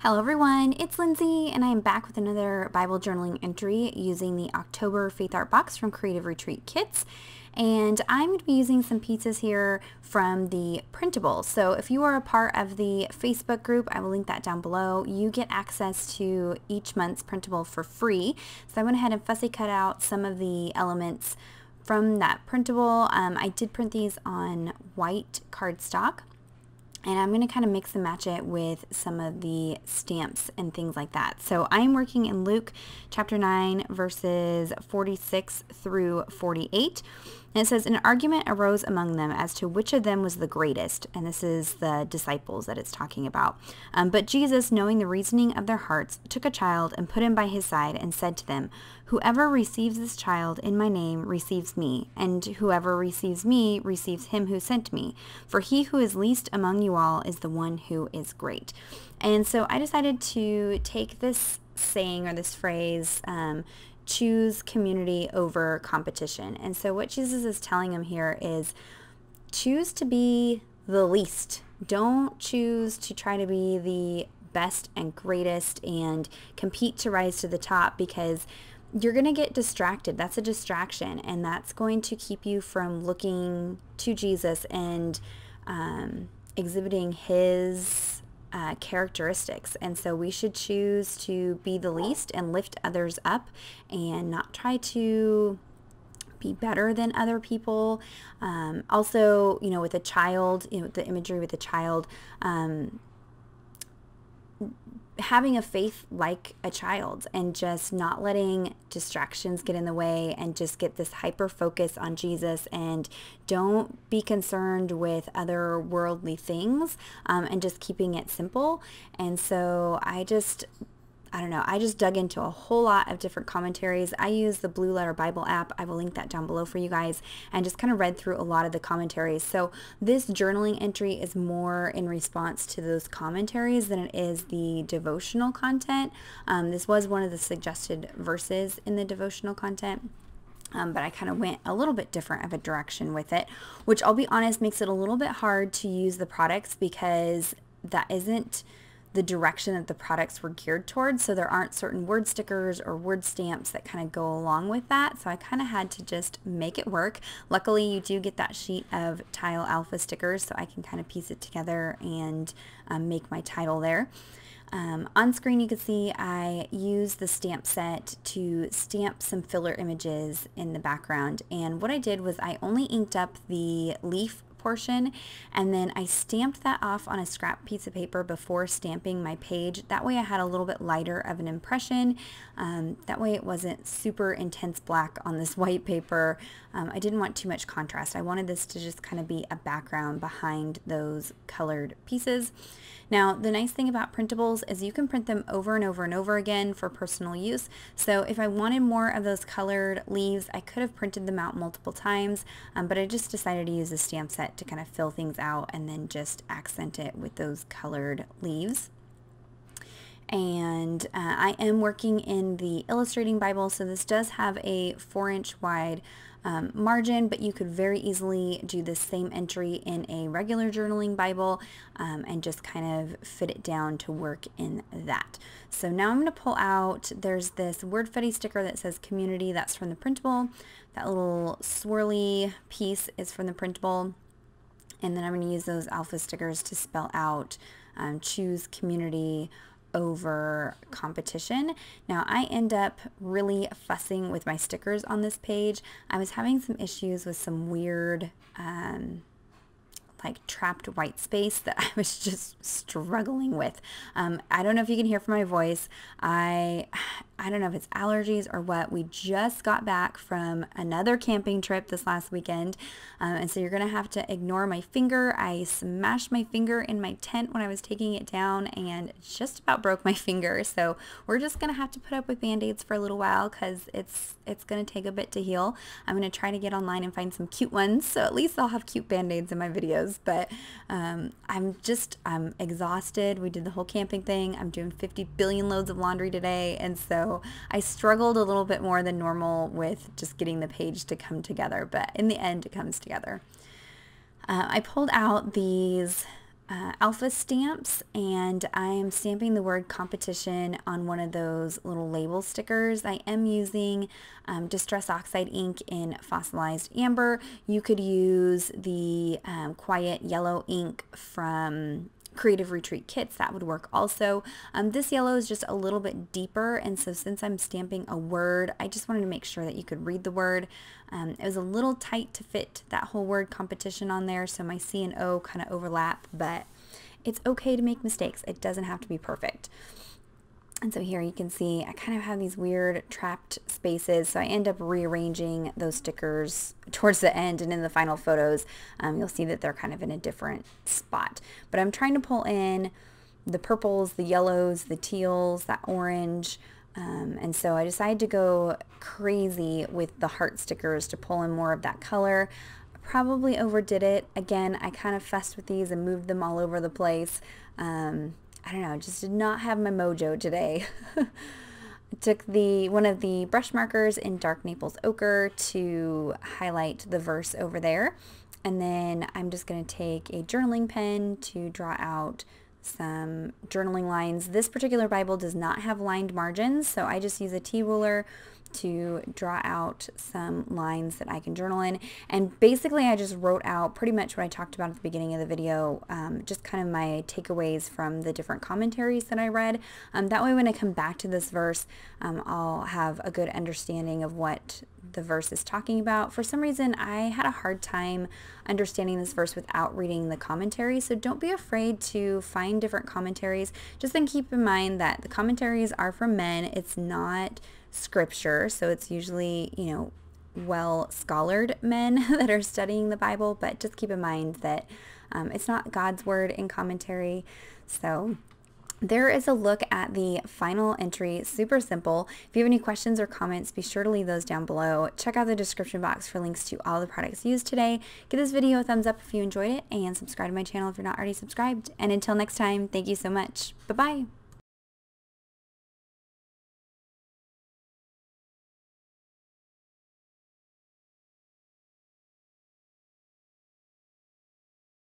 Hello everyone, it's Lindsay and I am back with another Bible journaling entry using the October Faith Art Box from Creative Retreat Kits. And I'm going to be using some pieces here from the printable. So if you are a part of the Facebook group, I will link that down below. You get access to each month's printable for free. So I went ahead and fussy cut out some of the elements from that printable. I did print these on white cardstock. And I'm going to kind of mix and match it with some of the stamps and things like that. So I'm working in Luke chapter 9 verses 46 through 48. And it says, an argument arose among them as to which of them was the greatest. And this is the disciples that it's talking about. But Jesus, knowing the reasoning of their hearts, took a child and put him by his side and said to them, whoever receives this child in my name receives me, and whoever receives me receives him who sent me. For he who is least among you all is the one who is great. And so I decided to take this saying or this phrase, choose community over competition. And so what Jesus is telling them here is choose to be the least. Don't choose to try to be the best and greatest and compete to rise to the top, because you're going to get distracted. That's a distraction, and that's going to keep you from looking to Jesus and exhibiting his characteristics. And so we should choose to be the least and lift others up and not try to be better than other people. Also, with a child, the imagery with a child, having a faith like a child and just not letting distractions get in the way, and just get this hyper focus on Jesus, and don't be concerned with other worldly things, and just keeping it simple. And so I just dug into a whole lot of different commentaries. I use the Blue Letter Bible app. I will link that down below for you guys, and just kind of read through a lot of the commentaries. So this journaling entry is more in response to those commentaries than it is the devotional content. This was one of the suggested verses in the devotional content. But I kind of went a little bit different of a direction with it, which I'll be honest makes it a little bit hard to use the products, because that isn't the direction that the products were geared towards. So there aren't certain word stickers or word stamps that kind of go along with that. So I kind of had to just make it work. Luckily, you do get that sheet of Tile Alpha stickers, so I can kind of piece it together and make my title there. On screen you can see I used the stamp set to stamp some filler images in the background, and what I did was I only inked up the leaf portion, and then I stamped that off on a scrap piece of paper before stamping my page. That way I had a little bit lighter of an impression. That way it wasn't super intense black on this white paper. I didn't want too much contrast. I wanted this to just kind of be a background behind those colored pieces. Now, the nice thing about printables is you can print them over and over and over again for personal use. So if I wanted more of those colored leaves, I could have printed them out multiple times, but I just decided to use a stamp set to kind of fill things out and then just accent it with those colored leaves. And I am working in the Illustrating Bible, so this does have a 4-inch wide margin, but you could very easily do this same entry in a regular journaling Bible and just kind of fit it down to work in that. So now I'm going to pull out, there's this word fetty sticker that says community, that's from the printable. That little swirly piece is from the printable. And then I'm going to use those alpha stickers to spell out choose community over competition. Now I end up really fussing with my stickers on this page. I was having some issues with some weird like trapped white space that I was just struggling with. I don't know if you can hear from my voice. I don't know if it's allergies or what. We just got back from another camping trip this last weekend, and so you're gonna have to ignore my finger. I smashed my finger in my tent when I was taking it down and just about broke my finger, so we're just gonna have to put up with band-aids for a little while because it's gonna take a bit to heal. I'm gonna try to get online and find some cute ones, so at least I'll have cute band-aids in my videos, but I'm exhausted. We did the whole camping thing. I'm doing 50 billion loads of laundry today, and so I struggled a little bit more than normal with just getting the page to come together, but in the end it comes together. I pulled out these alpha stamps, and I am stamping the word competition on one of those little label stickers. I am using Distress Oxide ink in fossilized amber. You could use the quiet yellow ink from Creative Retreat kits. That would work also. This yellow is just a little bit deeper, and so since I'm stamping a word, I just wanted to make sure that you could read the word. It was a little tight to fit that whole word competition on there, so my C and O kind of overlap, but it's okay to make mistakes. It doesn't have to be perfect. And so here you can see I kind of have these weird trapped spaces, so I end up rearranging those stickers towards the end, and in the final photos you'll see that they're kind of in a different spot. But I'm trying to pull in the purples, the yellows, the teals, that orange, and so I decided to go crazy with the heart stickers to pull in more of that color. Probably overdid it. Again, I kind of fussed with these and moved them all over the place. I don't know, just did not have my mojo today. I took one of the brush markers in Dark Naples Ochre to highlight the verse over there. And then I'm just going to take a journaling pen to draw out some journaling lines. This particular Bible does not have lined margins, so I just use a T-ruler to draw out some lines that I can journal in. And basically I just wrote out pretty much what I talked about at the beginning of the video, just kind of my takeaways from the different commentaries that I read. That way when I come back to this verse, I'll have a good understanding of what the verse is talking about. For some reason, I had a hard time understanding this verse without reading the commentary, so don't be afraid to find different commentaries. Just then keep in mind that the commentaries are from men. It's not scripture, so it's usually, you know, well-scholared men that are studying the Bible, but just keep in mind that it's not God's word in commentary. So there is a look at the final entry. Super simple. If you have any questions or comments, be sure to leave those down below. Check out the description box for links to all the products used today. Give this video a thumbs up if you enjoyed it, and subscribe to my channel if you're not already subscribed. And until next time, thank you so much. Bye-bye.